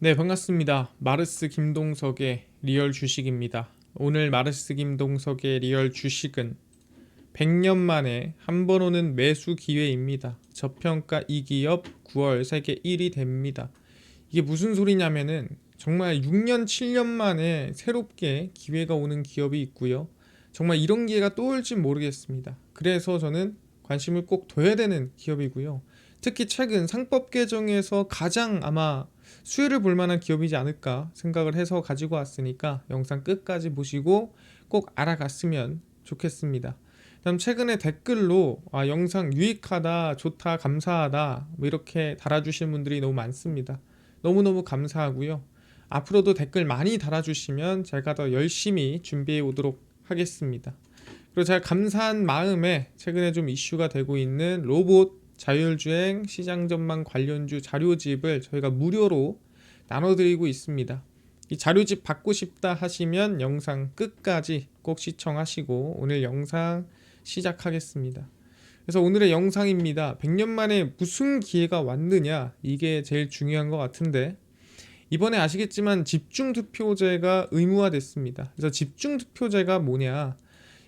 네, 반갑습니다. 마르스 김동석의 리얼 주식입니다. 오늘 마르스 김동석의 리얼 주식은 100년 만에 한 번 오는 매수 기회입니다. 저평가 이 기업 9월 세계 1위 됩니다. 이게 무슨 소리냐면은 정말 6년, 7년 만에 새롭게 기회가 오는 기업이 있고요. 정말 이런 기회가 또 올지 모르겠습니다. 그래서 저는 관심을 꼭 둬야 되는 기업이고요. 특히 최근 상법 개정에서 가장 아마 수혜를 볼 만한 기업이지 않을까 생각을 해서 가지고 왔으니까 영상 끝까지 보시고 꼭 알아갔으면 좋겠습니다. 다음 최근에 댓글로 영상 유익하다, 좋다, 감사하다 뭐 이렇게 달아주시는 분들이 너무 많습니다. 너무너무 감사하고요. 앞으로도 댓글 많이 달아주시면 제가 더 열심히 준비해 오도록 하겠습니다. 그리고 제가 감사한 마음에 최근에 좀 이슈가 되고 있는 로봇 자율주행 시장 전망 관련주 자료집을 저희가 무료로 나눠드리고 있습니다. 이 자료집 받고 싶다 하시면 영상 끝까지 꼭 시청하시고 오늘 영상 시작하겠습니다. 그래서 오늘의 영상입니다. 100년 만에 무슨 기회가 왔느냐, 이게 제일 중요한 것 같은데, 이번에 아시겠지만 집중투표제가 의무화됐습니다. 그래서 집중투표제가 뭐냐,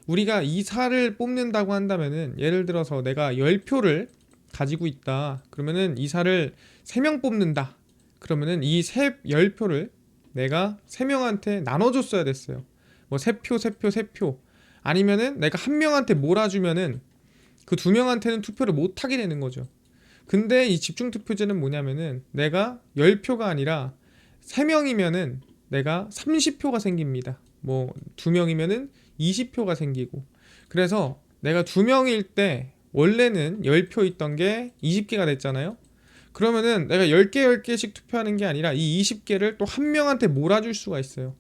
우리가 이사를 뽑는다고 한다면은 예를 들어서 내가 10표를 가지고 있다. 그러면은 이사를 3명 뽑는다. 그러면은 이 10표를 내가 3명한테 나눠줬어야 됐어요. 뭐 3표, 3표, 3표. 아니면은 내가 한 명한테 몰아주면은 그 2명한테는 투표를 못 하게 되는 거죠. 근데 이 집중투표제는 뭐냐면은 내가 10표가 아니라 3명이면은 내가 30표가 생깁니다. 뭐 2명이면은 20표가 생기고. 그래서 내가 2명일 때 원래는 10표 있던 게 20개가 됐잖아요. 그러면은 내가 10개 10개씩 투표하는 게 아니라 이 20개를 또 한 명한테 몰아줄 수가 있어요.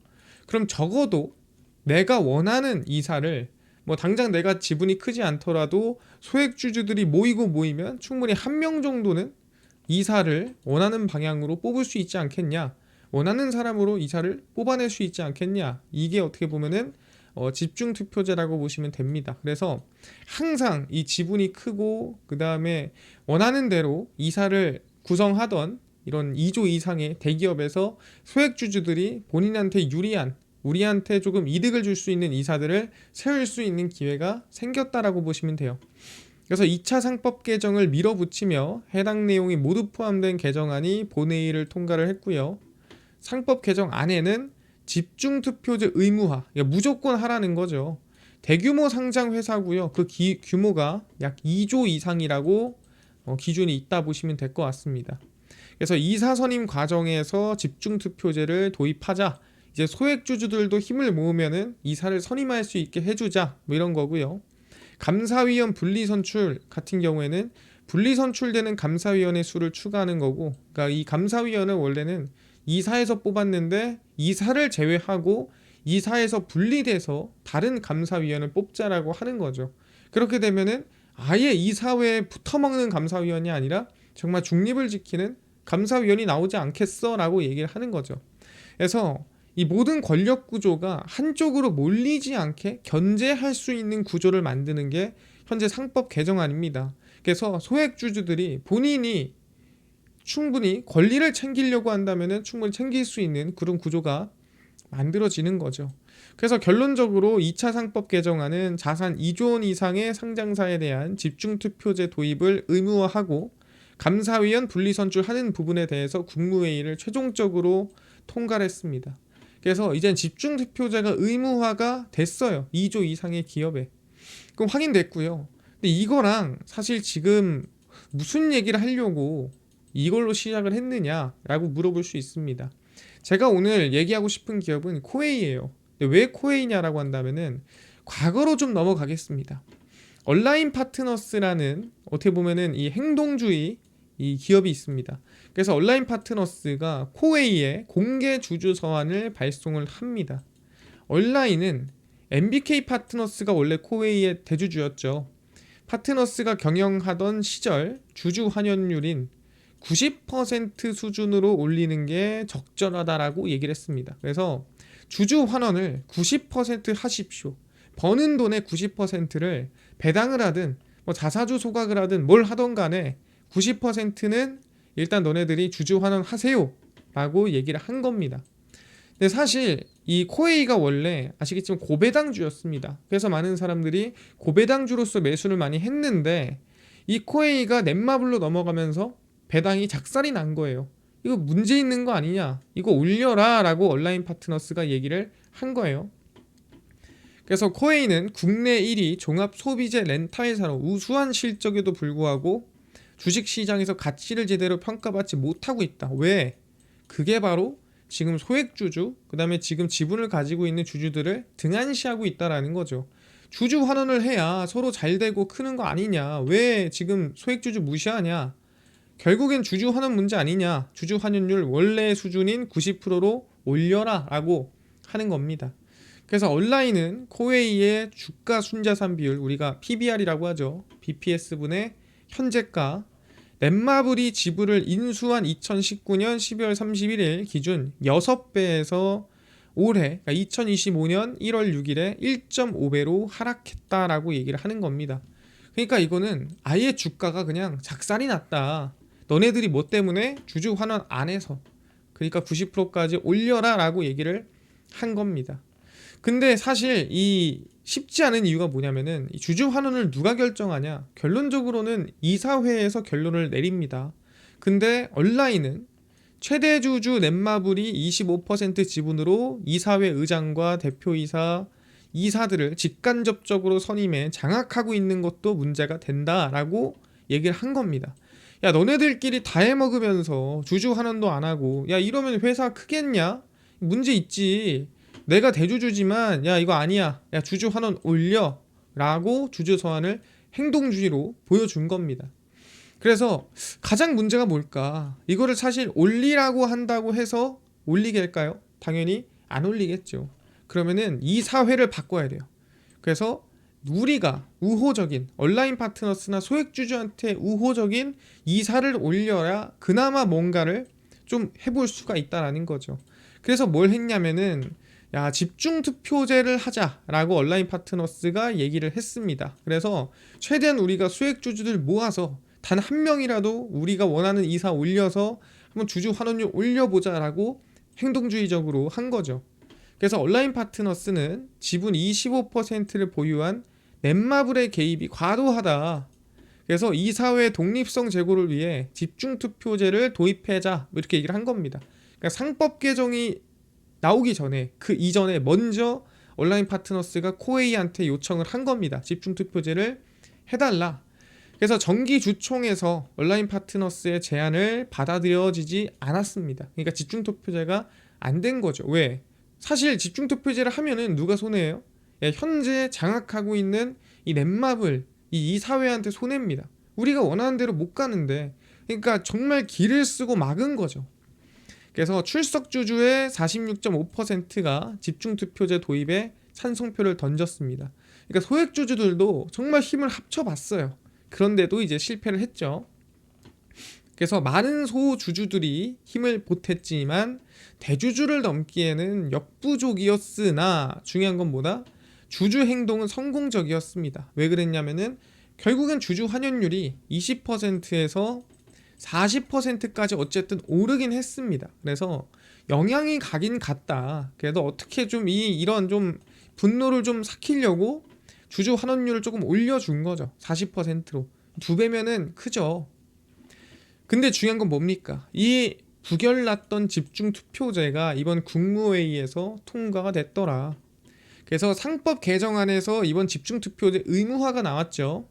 그럼 적어도 내가 원하는 이사를 뭐 당장 내가 지분이 크지 않더라도 소액주주들이 모이고 모이면 충분히 한 명 정도는 이사를 원하는 방향으로 뽑을 수 있지 않겠냐, 원하는 사람으로 이사를 뽑아낼 수 있지 않겠냐, 이게 어떻게 보면은 집중투표제라고 보시면 됩니다. 그래서 항상 이 지분이 크고 그 다음에 원하는 대로 이사를 구성하던 이런 2조 이상의 대기업에서 소액주주들이 본인한테 유리한, 우리한테 조금 이득을 줄 수 있는 이사들을 세울 수 있는 기회가 생겼다라고 보시면 돼요. 그래서 2차 상법 개정을 밀어붙이며 해당 내용이 모두 포함된 개정안이 본회의를 통과를 했고요. 상법 개정 안에는 집중투표제 의무화, 그러니까 무조건 하라는 거죠. 대규모 상장 회사고요. 그 규모가 약 2조 이상이라고 기준이 있다 보시면 될 것 같습니다. 그래서 이사 선임 과정에서 집중투표제를 도입하자. 이제 소액주주들도 힘을 모으면은 이사를 선임할 수 있게 해주자, 뭐 이런 거고요. 감사위원 분리선출 같은 경우에는 분리선출되는 감사위원의 수를 추가하는 거고, 그러니까 이 감사위원은 원래는 이사에서 뽑았는데 이사를 제외하고 이사에서 분리돼서 다른 감사위원을 뽑자라고 하는 거죠. 그렇게 되면은 아예 이사회에 붙어먹는 감사위원이 아니라 정말 중립을 지키는 감사위원이 나오지 않겠어 라고 얘기를 하는 거죠. 그래서 이 모든 권력 구조가 한쪽으로 몰리지 않게 견제할 수 있는 구조를 만드는 게 현재 상법 개정안입니다. 그래서 소액주주들이 본인이 충분히 권리를 챙기려고 한다면 충분히 챙길 수 있는 그런 구조가 만들어지는 거죠. 그래서 결론적으로 2차 상법 개정안은 자산 2조 원 이상의 상장사에 대한 집중투표제 도입을 의무화하고 감사위원 분리선출하는 부분에 대해서 국무회의를 최종적으로 통과를 했습니다. 그래서 이젠 집중투표제가 의무화가 됐어요. 2조 이상의 기업에. 그럼 확인됐고요. 근데 이거랑 사실 지금 무슨 얘기를 하려고 이걸로 시작을 했느냐라고 물어볼 수 있습니다. 제가 오늘 얘기하고 싶은 기업은 코웨이예요. 근데 왜 코웨이냐라고 한다면은 과거로 좀 넘어가겠습니다. 온라인 파트너스라는 어떻게 보면은 이 행동주의 이 기업이 있습니다. 그래서 온라인 파트너스가 코웨이에 공개 주주 서한을 발송을 합니다. 온라인은 MBK 파트너스가 원래 코웨이의 대주주였죠. 파트너스가 경영하던 시절 주주 환원율인 90% 수준으로 올리는 게 적절하다라고 얘기를 했습니다. 그래서 주주 환원을 90% 하십시오. 버는 돈의 90%를 배당을 하든 뭐 자사주 소각을 하든 뭘 하던 간에 90%는 일단 너네들이 주주 환원 하세요 라고 얘기를 한 겁니다. 근데 사실 이 코웨이가 원래 아시겠지만 고배당주였습니다. 그래서 많은 사람들이 고배당주로서 매수를 많이 했는데 이 코웨이가 넷마블로 넘어가면서 배당이 작살이 난 거예요. 이거 문제 있는 거 아니냐, 이거 올려라 라고 온라인 파트너스가 얘기를 한 거예요. 그래서 코웨이는 국내 1위 종합 소비재 렌탈사로 우수한 실적에도 불구하고 주식시장에서 가치를 제대로 평가받지 못하고 있다. 왜? 그게 바로 지금 소액주주, 그 다음에 지금 지분을 가지고 있는 주주들을 등한시하고 있다라는 거죠. 주주 환원을 해야 서로 잘 되고 크는 거 아니냐, 왜 지금 소액주주 무시하냐, 결국엔 주주 환원 문제 아니냐, 주주 환원율 원래 수준인 90%로 올려라 라고 하는 겁니다. 그래서 온라인은 코웨이의 주가 순자산 비율, 우리가 PBR이라고 하죠, BPS분의 현재가, 넷마블이 지분을 인수한 2019년 12월 31일 기준 6배에서 올해, 그러니까 2025년 1월 6일에 1.5배로 하락했다라고 얘기를 하는 겁니다. 그러니까 이거는 아예 주가가 그냥 작살이 났다, 너네들이 뭐 때문에 주주 환원 안 해서, 그러니까 90%까지 올려라 라고 얘기를 한 겁니다. 근데 사실 이 쉽지 않은 이유가 뭐냐면은 이 주주 환원을 누가 결정하냐, 결론적으로는 이사회에서 결론을 내립니다. 근데 온라인은 최대 주주 넷마블이 25% 지분으로 이사회 의장과 대표이사, 이사들을 직간접적으로 선임해 장악하고 있는 것도 문제가 된다라고 얘기를 한 겁니다. 야, 너네들끼리 다 해먹으면서 주주 환원도 안 하고, 야, 이러면 회사 크겠냐? 문제 있지. 내가 대주주지만 야, 이거 아니야, 야, 주주 환원 올려 라고 주주 소환을 행동주의로 보여준 겁니다. 그래서 가장 문제가 뭘까, 이거를 사실 올리라고 한다고 해서 올리게 할까요? 당연히 안 올리겠죠. 그러면은 이 사회를 바꿔야 돼요. 그래서 우리가 우호적인, 온라인 파트너스나 소액주주한테 우호적인 이사를 올려야 그나마 뭔가를 좀 해볼 수가 있다라는 거죠. 그래서 뭘 했냐면은, 야, 집중투표제를 하자라고 온라인 파트너스가 얘기를 했습니다. 그래서 최대한 우리가 수액주주들 모아서 단 한 명이라도 우리가 원하는 이사 올려서 한번 주주 환원율 올려보자라고 행동주의적으로 한 거죠. 그래서 온라인 파트너스는 지분 25%를 보유한 넷마블의 개입이 과도하다, 그래서 이사회 독립성 제고를 위해 집중투표제를 도입하자, 이렇게 얘기를 한 겁니다. 그러니까 상법 개정이 나오기 전에, 그 이전에 먼저 온라인 파트너스가 코웨이한테 요청을 한 겁니다. 집중투표제를 해달라. 그래서 정기주총에서 온라인 파트너스의 제안을 받아들여지지 않았습니다. 그러니까 집중투표제가 안 된 거죠. 왜? 사실 집중투표제를 하면은 누가 손해예요? 예, 현재 장악하고 있는 이 넷마블, 이 사회한테 손해입니다. 우리가 원하는 대로 못 가는데, 그러니까 정말 기를 쓰고 막은 거죠. 그래서 출석주주의 46.5%가 집중투표제 도입에 찬성표를 던졌습니다. 그러니까 소액주주들도 정말 힘을 합쳐봤어요. 그런데도 이제 실패를 했죠. 그래서 많은 소주주들이 힘을 보탰지만 대주주를 넘기에는 역부족이었으나, 중요한 건 뭐다? 주주 행동은 성공적이었습니다. 왜 그랬냐면은 결국엔 주주 환원율이 20%에서 40%까지 어쨌든 오르긴 했습니다. 그래서 영향이 가긴 갔다. 그래도 어떻게 좀 이런 좀 분노를 좀 삭히려고 주주 환원율을 조금 올려준 거죠. 40%로. 2배면은 크죠. 근데 중요한 건 뭡니까? 이 부결났던 집중투표제가 이번 국무회의에서 통과가 됐더라. 그래서 상법 개정안에서 이번 집중투표제 의무화가 나왔죠.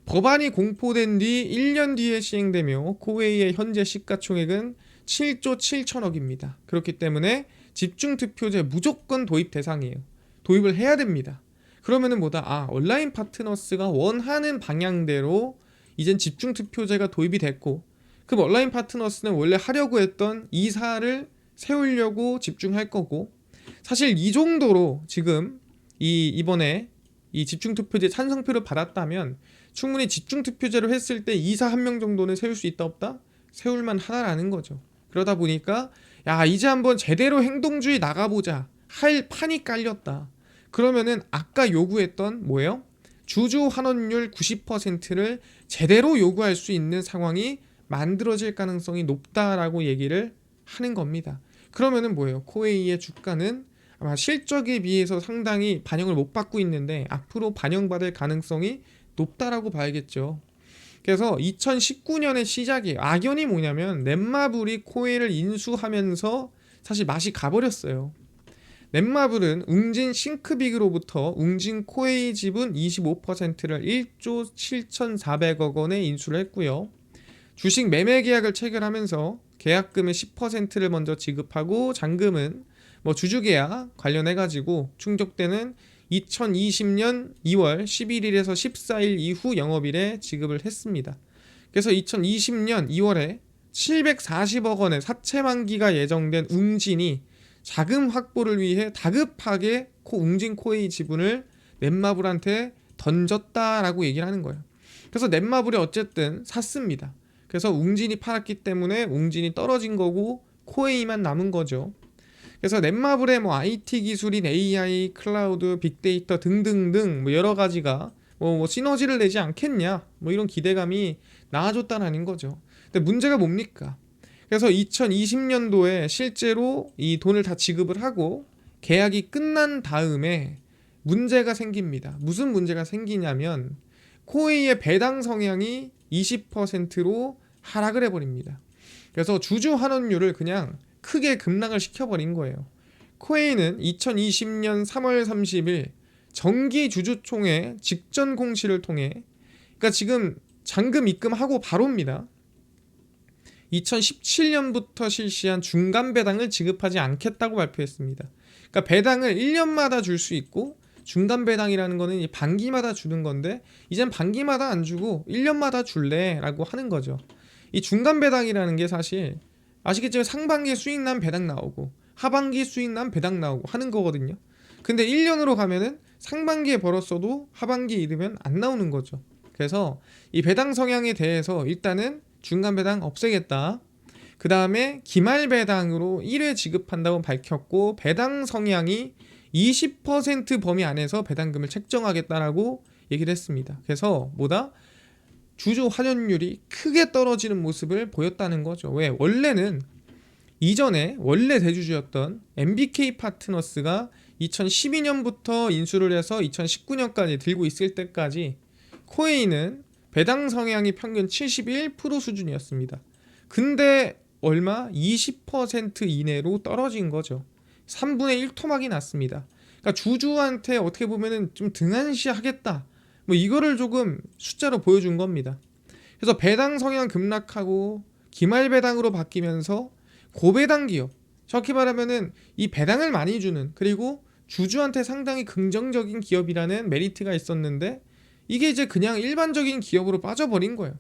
법안이 공포된 뒤 1년 뒤에 시행되며 코웨이의 현재 시가총액은 7조 7천억입니다. 그렇기 때문에 집중투표제 무조건 도입 대상이에요. 도입을 해야 됩니다. 그러면은 뭐다? 아, 온라인 파트너스가 원하는 방향대로 이젠 집중투표제가 도입이 됐고, 그럼 온라인 파트너스는 원래 하려고 했던 이사를 세우려고 집중할 거고, 사실 이 정도로 지금 이번에 이 집중투표제 찬성표를 받았다면 충분히 집중투표제로 했을 때 이사 한 명 정도는 세울 수 있다 없다? 세울만 하다라는 거죠. 그러다 보니까 야, 이제 한번 제대로 행동주의 나가보자 할 판이 깔렸다. 그러면은 아까 요구했던 뭐예요? 주주 환원율 90%를 제대로 요구할 수 있는 상황이 만들어질 가능성이 높다라고 얘기를 하는 겁니다. 그러면은 뭐예요? 코웨이의 주가는 아마 실적에 비해서 상당히 반영을 못 받고 있는데 앞으로 반영받을 가능성이 높다라고 봐야겠죠. 그래서 2019년의 시작이에요. 악연이 뭐냐면 넷마블이 코웨이를 인수하면서 사실 맛이 가버렸어요. 넷마블은 웅진 싱크빅으로부터 웅진 코웨이 지분 25%를 1조 7,400억 원에 인수를 했고요. 주식 매매 계약을 체결하면서 계약금의 10%를 먼저 지급하고 잔금은 뭐 주주계약 관련해가지고 충족되는 2020년 2월 11일에서 14일 이후 영업일에 지급을 했습니다. 그래서 2020년 2월에 740억 원의 사채 만기가 예정된 웅진이 자금 확보를 위해 다급하게 웅진 코웨이 지분을 넷마블한테 던졌다라고 얘기를 하는 거예요. 그래서 넷마블이 어쨌든 샀습니다. 그래서 웅진이 팔았기 때문에 웅진이 떨어진 거고 코웨이만 남은 거죠. 그래서 넷마블의 뭐 IT 기술인 AI, 클라우드, 빅데이터 등등등 뭐 여러 가지가 뭐 시너지를 내지 않겠냐 뭐 이런 기대감이 나아졌다는 거죠. 근데 문제가 뭡니까? 그래서 2020년도에 실제로 이 돈을 다 지급을 하고 계약이 끝난 다음에 문제가 생깁니다. 무슨 문제가 생기냐면 코웨이의 배당 성향이 20%로 하락을 해버립니다. 그래서 주주 환원율을 그냥 크게 급락을 시켜버린 거예요. 코웨이는 2020년 3월 30일 정기 주주총회 직전 공시를 통해 그러니까 지금 잔금 입금하고 바로입니다. 2017년부터 실시한 중간 배당을 지급하지 않겠다고 발표했습니다. 그러니까 배당을 1년마다 줄 수 있고 중간 배당이라는 거는 반기마다 주는 건데 이젠 반기마다 안 주고 1년마다 줄래 라고 하는 거죠. 이 중간 배당이라는 게 사실 아시겠지만 상반기에 수익 난 배당 나오고 하반기에 수익 난 배당 나오고 하는 거거든요. 근데 1년으로 가면은 상반기에 벌었어도 하반기에 이르면 안 나오는 거죠. 그래서 이 배당 성향에 대해서 일단은 중간 배당 없애겠다. 그 다음에 기말 배당으로 1회 지급한다고 밝혔고 배당 성향이 20% 범위 안에서 배당금을 책정하겠다라고 얘기를 했습니다. 그래서 뭐다? 주주 환원율이 크게 떨어지는 모습을 보였다는 거죠. 왜? 원래는 이전에 원래 대주주였던 MBK 파트너스가 2012년부터 인수를 해서 2019년까지 들고 있을 때까지 코웨이는 배당 성향이 평균 71% 수준이었습니다. 근데 얼마? 20% 이내로 떨어진 거죠. 3분의 1 토막이 났습니다. 그러니까 주주한테 어떻게 보면은 좀 등한시하겠다. 뭐 이거를 조금 숫자로 보여준 겁니다. 그래서 배당 성향 급락하고 기말 배당으로 바뀌면서 고배당 기업, 정확히 말하면은 이 배당을 많이 주는 그리고 주주한테 상당히 긍정적인 기업이라는 메리트가 있었는데 이게 이제 그냥 일반적인 기업으로 빠져버린 거예요.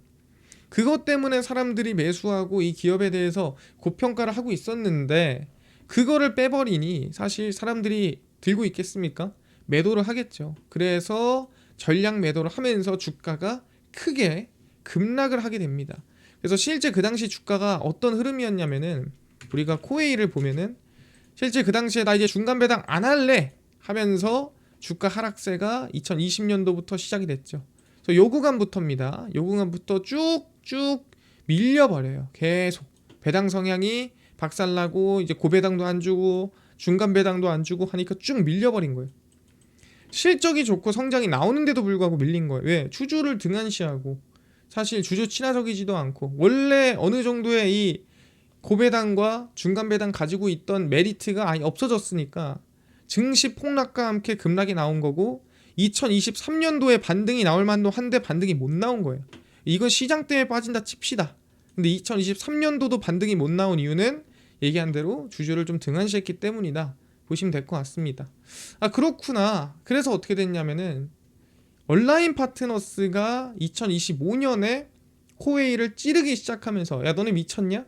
그것 때문에 사람들이 매수하고 이 기업에 대해서 고평가를 하고 있었는데 그거를 빼버리니 사실 사람들이 들고 있겠습니까? 매도를 하겠죠. 그래서 전량 매도를 하면서 주가가 크게 급락을 하게 됩니다. 그래서 실제 그 당시 주가가 어떤 흐름이었냐면은 우리가 코웨이를 보면은 실제 그 당시에 나 이제 중간 배당 안 할래 하면서 주가 하락세가 2020년도부터 시작이 됐죠. 그래서 요 구간부터입니다. 요 구간부터 쭉쭉 밀려버려요. 계속 배당 성향이 박살나고 이제 고배당도 안 주고 중간 배당도 안 주고 하니까 쭉 밀려버린 거예요. 실적이 좋고 성장이 나오는데도 불구하고 밀린 거예요. 왜? 주주를 등한시하고 사실 주주 친화적이지도 않고 원래 어느 정도의 이 고배당과 중간 배당 가지고 있던 메리트가 아예 없어졌으니까 증시 폭락과 함께 급락이 나온 거고 2023년도에 반등이 나올 만도 한데 반등이 못 나온 거예요. 이건 시장 때문에 빠진다 칩시다. 근데 2023년도도 반등이 못 나온 이유는 얘기한 대로 주주를 좀 등한시했기 때문이다. 보시면 될 것 같습니다. 아 그렇구나. 그래서 어떻게 됐냐면은 온라인 파트너스가 2025년에 코웨이를 찌르기 시작하면서 야 너네 미쳤냐?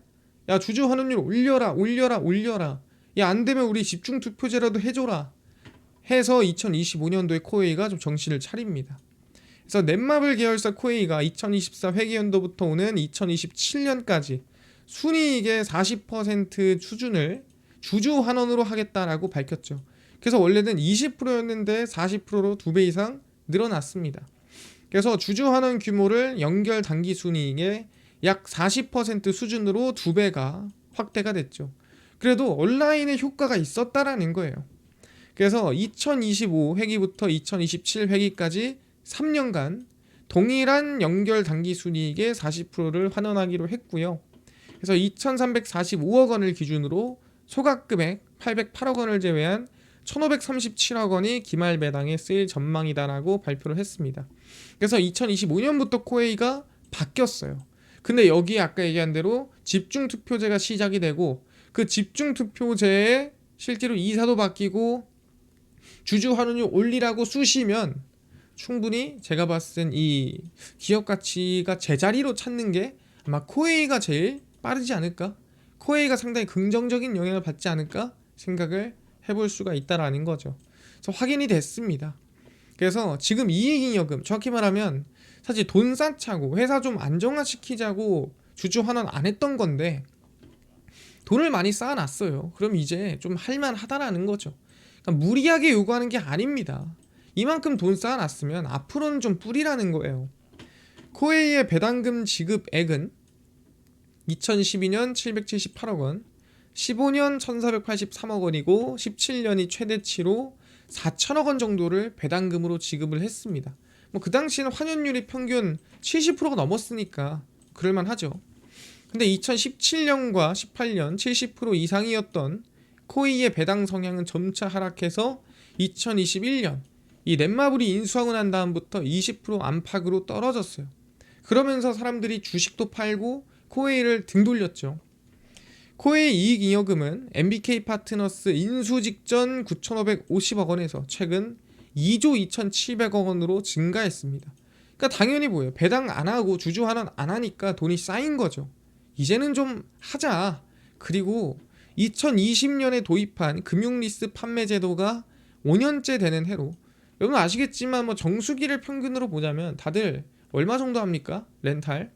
야 주주 환원율 올려라 올려라 올려라. 야 안되면 우리 집중투표제라도 해줘라 해서 2025년도에 코웨이가 좀 정신을 차립니다. 그래서 넷마블 계열사 코웨이가 2024 회계연도부터 오는 2027년까지 순이익의 40% 수준을 주주 환원으로 하겠다라고 밝혔죠. 그래서 원래는 20%였는데 40%로 2배 이상 늘어났습니다. 그래서 주주 환원 규모를 연결 단기 순이익의 약 40% 수준으로 2배가 확대가 됐죠. 그래도 온라인의 효과가 있었다라는 거예요. 그래서 2025 회기부터 2027 회기까지 3년간 동일한 연결 단기 순이익의 40%를 환원하기로 했고요. 그래서 2,345억 원을 기준으로 소각금액 808억 원을 제외한 1,537억 원이 기말 배당에 쓰일 전망이다라고 발표를 했습니다. 그래서 2025년부터 코웨이가 바뀌었어요. 근데 여기 아까 얘기한 대로 집중투표제가 시작이 되고 그 집중투표제에 실제로 이사도 바뀌고 주주 환원율 올리라고 쑤시면 충분히 제가 봤을 땐 이 기업 가치가 제자리로 찾는 게 아마 코웨이가 제일 빠르지 않을까? 코웨이가 상당히 긍정적인 영향을 받지 않을까? 생각을 해볼 수가 있다라는 거죠. 그래서 확인이 됐습니다. 그래서 지금 이익잉여금, 정확히 말하면 사실 돈 쌓자고 회사 좀 안정화시키자고 주주 환원 안 했던 건데 돈을 많이 쌓아놨어요. 그럼 이제 좀 할만하다라는 거죠. 그러니까 무리하게 요구하는 게 아닙니다. 이만큼 돈 쌓아놨으면 앞으로는 좀 뿌리라는 거예요. 코웨이의 배당금 지급액은 2012년 778억 원, 15년 1483억 원이고 17년이 최대치로 4천억 원 정도를 배당금으로 지급을 했습니다. 뭐 그 당시에는 환원율이 평균 70%가 넘었으니까 그럴만 하죠. 근데 2017년과 18년 70% 이상이었던 코웨이의 배당 성향은 점차 하락해서 2021년 이 넷마블이 인수하고 난 다음부터 20% 안팎으로 떨어졌어요. 그러면서 사람들이 주식도 팔고 코웨이를 등 돌렸죠. 코웨이 이익잉여금은 MBK 파트너스 인수 직전 9,550억 원에서 최근 2조 2,700억 원으로 증가했습니다. 그러니까 당연히 뭐예요? 배당 안 하고 주주 환원 안 하니까 돈이 쌓인 거죠. 이제는 좀 하자. 그리고 2020년에 도입한 금융리스 판매 제도가 5년째 되는 해로 여러분 아시겠지만 뭐 정수기를 평균으로 보자면 다들 얼마 정도 합니까? 렌탈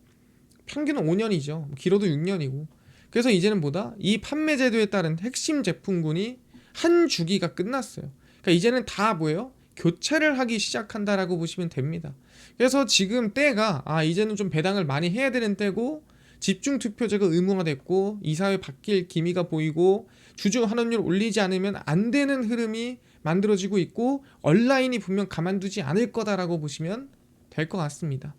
평균은 5년이죠. 길어도 6년이고. 그래서 이제는 뭐다? 이 판매 제도에 따른 핵심 제품군이 한 주기가 끝났어요. 그러니까 이제는 다 뭐예요? 교체를 하기 시작한다라고 보시면 됩니다. 그래서 지금 때가 이제는 좀 배당을 많이 해야 되는 때고 집중 투표제가 의무화됐고 이사회 바뀔 기미가 보이고 주주 환원율 올리지 않으면 안 되는 흐름이 만들어지고 있고 온라인이 분명 가만두지 않을 거다라고 보시면 될 것 같습니다.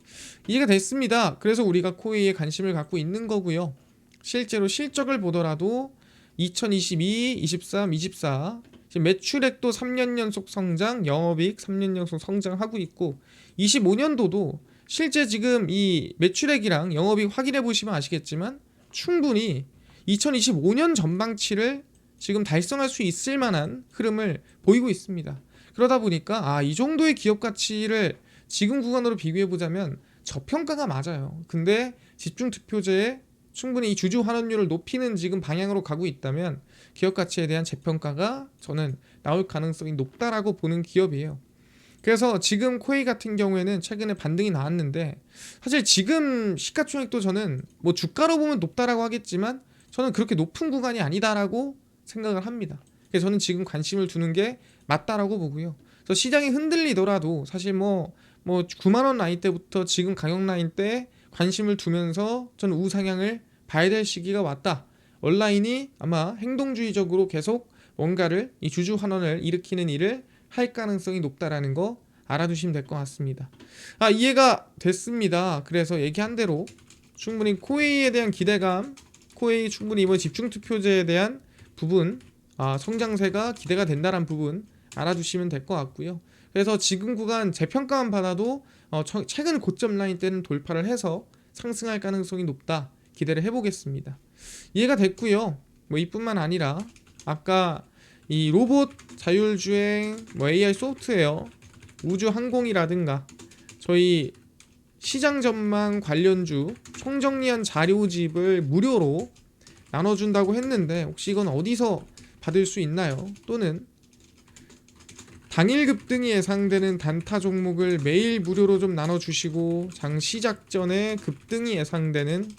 이해가 됐습니다. 그래서 우리가 코웨이에 관심을 갖고 있는 거고요. 실제로 실적을 보더라도 2022, 23, 24 지금 매출액도 3년 연속 성장, 영업이익 3년 연속 성장하고 있고 25년도도 실제 지금 이 매출액이랑 영업이익 확인해 보시면 아시겠지만 충분히 2025년 전망치를 지금 달성할 수 있을 만한 흐름을 보이고 있습니다. 그러다 보니까 이 정도의 기업 가치를 지금 구간으로 비교해 보자면 저평가가 맞아요. 근데 집중투표제에 충분히 이 주주 환원율을 높이는 지금 방향으로 가고 있다면 기업 가치에 대한 재평가가 저는 나올 가능성이 높다라고 보는 기업이에요. 그래서 지금 코웨이 같은 경우에는 최근에 반등이 나왔는데 사실 지금 시가총액도 저는 뭐 주가로 보면 높다라고 하겠지만 저는 그렇게 높은 구간이 아니다라고 생각을 합니다. 그래서 저는 지금 관심을 두는 게 맞다라고 보고요. 그래서 시장이 흔들리더라도 사실 뭐 9만 원 라인 때부터 지금 가격 라인 때 관심을 두면서 저는 우상향을 봐야 될 시기가 왔다. 온라인이 아마 행동주의적으로 계속 뭔가를 이 주주 환원을 일으키는 일을 할 가능성이 높다라는 거 알아두시면 될 것 같습니다. 이해가 됐습니다. 그래서 얘기한 대로 충분히 코웨이에 대한 기대감, 코웨이 충분히 이번 집중투표제에 대한 부분, 성장세가 기대가 된다는 부분 알아두시면 될 것 같고요. 그래서 지금 구간 재평가만 받아도 최근 고점 라인 때는 돌파를 해서 상승할 가능성이 높다. 기대를 해보겠습니다. 이해가 됐고요. 뭐 이뿐만 아니라 아까 이 로봇 자율주행, AI 소프트웨어, 우주 항공이라든가 저희 시장 전망 관련주 총정리한 자료집을 무료로 나눠준다고 했는데 혹시 이건 어디서 받을 수 있나요? 또는 당일 급등이 예상되는 단타 종목을 매일 무료로 좀 나눠주시고 장 시작 전에 급등이 예상되는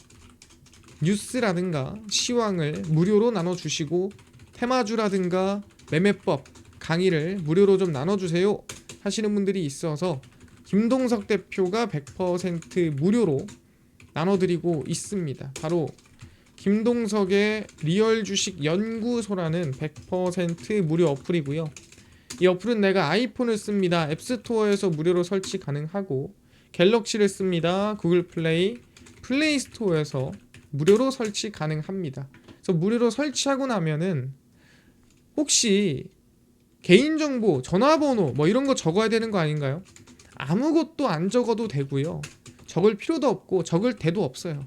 뉴스라든가 시황을 무료로 나눠주시고 테마주라든가 매매법 강의를 무료로 좀 나눠주세요 하시는 분들이 있어서 김동석 대표가 100% 무료로 나눠드리고 있습니다. 바로 김동석의 리얼 주식 연구소라는 100% 무료 어플이고요. 이 어플은 내가 아이폰을 씁니다. 앱스토어에서 무료로 설치 가능하고, 갤럭시를 씁니다. 구글 플레이, 플레이 스토어에서 무료로 설치 가능합니다. 그래서 무료로 설치하고 나면은 혹시 개인정보, 전화번호 뭐 이런 거 적어야 되는 거 아닌가요? 아무것도 안 적어도 되고요. 적을 필요도 없고 적을 데도 없어요.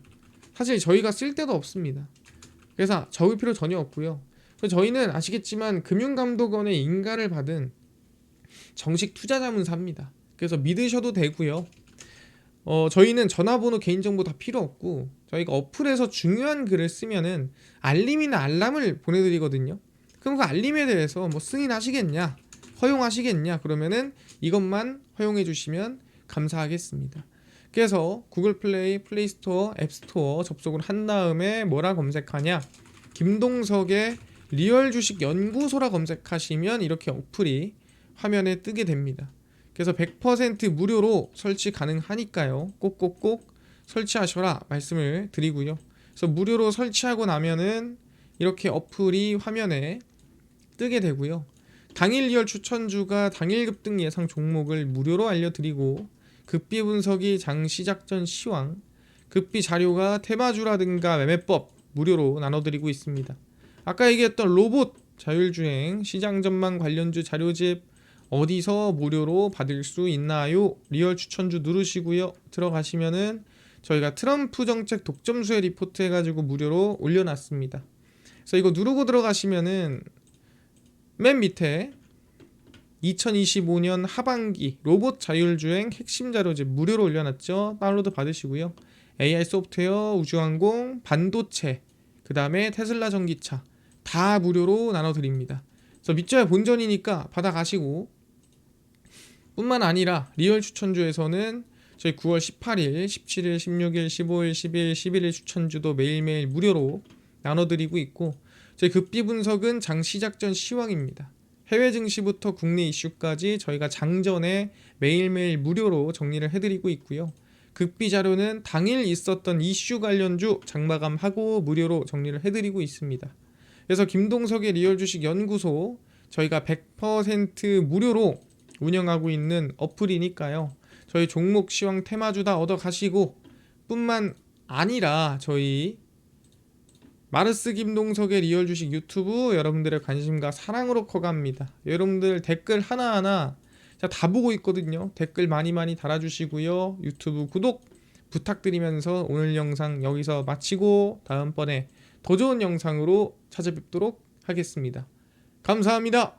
사실 저희가 쓸 데도 없습니다. 그래서 적을 필요 전혀 없고요. 저희는 아시겠지만 금융감독원의 인가를 받은 정식 투자자문사입니다. 그래서 믿으셔도 되고요. 저희는 전화번호, 개인정보 다 필요 없고, 저희가 어플에서 중요한 글을 쓰면은 알림이나 알람을 보내드리거든요. 그럼 그 알림에 대해서 뭐 승인하시겠냐, 허용하시겠냐, 그러면은 이것만 허용해 주시면 감사하겠습니다. 그래서 구글 플레이, 플레이 스토어, 앱 스토어 접속을 한 다음에 뭐라 검색하냐, 김동석의 리얼 주식 연구소라 검색하시면 이렇게 어플이 화면에 뜨게 됩니다. 그래서 100% 무료로 설치 가능하니까요. 꼭꼭꼭 설치하셔라 말씀을 드리고요. 그래서 무료로 설치하고 나면은 이렇게 어플이 화면에 뜨게 되고요. 당일 리얼 추천주가 당일 급등 예상 종목을 무료로 알려드리고, 급비 분석이 장 시작 전 시황, 급비 자료가 테마주라든가 매매법 무료로 나눠드리고 있습니다. 아까 얘기했던 로봇, 자율주행, 시장 전망 관련주 자료집 어디서 무료로 받을 수 있나요? 리얼 추천주 누르시고요. 들어가시면은 저희가 트럼프 정책 독점수혜 리포트 해가지고 무료로 올려놨습니다. 그래서 이거 누르고 들어가시면은 맨 밑에 2025년 하반기 로봇 자율주행 핵심 자료집 무료로 올려놨죠. 다운로드 받으시고요. AI 소프트웨어, 우주항공, 반도체, 그 다음에 테슬라 전기차 다 무료로 나눠드립니다. 그래서 믿져야 본전이니까 받아가시고, 뿐만 아니라 리얼 추천주에서는 저희 9월 18일, 17일, 16일, 15일, 10일, 11일 추천주도 매일매일 무료로 나눠드리고 있고, 저희 급비 분석은 장 시작 전 시황입니다. 해외 증시부터 국내 이슈까지 저희가 장전에 매일매일 무료로 정리를 해드리고 있고요. 급비 자료는 당일 있었던 이슈 관련주 장마감하고 무료로 정리를 해드리고 있습니다. 그래서 김동석의 리얼 주식 연구소 저희가 100% 무료로 운영하고 있는 어플이니까요. 저희 종목 시황 테마주 다 얻어 가시고, 뿐만 아니라 저희 마르스 김동석의 리얼 주식 유튜브 여러분들의 관심과 사랑으로 커갑니다. 여러분들 댓글 하나하나 다 보고 있거든요. 댓글 많이 달아주시고요. 유튜브 구독 부탁드리면서 오늘 영상 여기서 마치고 다음번에 더 좋은 영상으로 찾아뵙도록 하겠습니다. 감사합니다.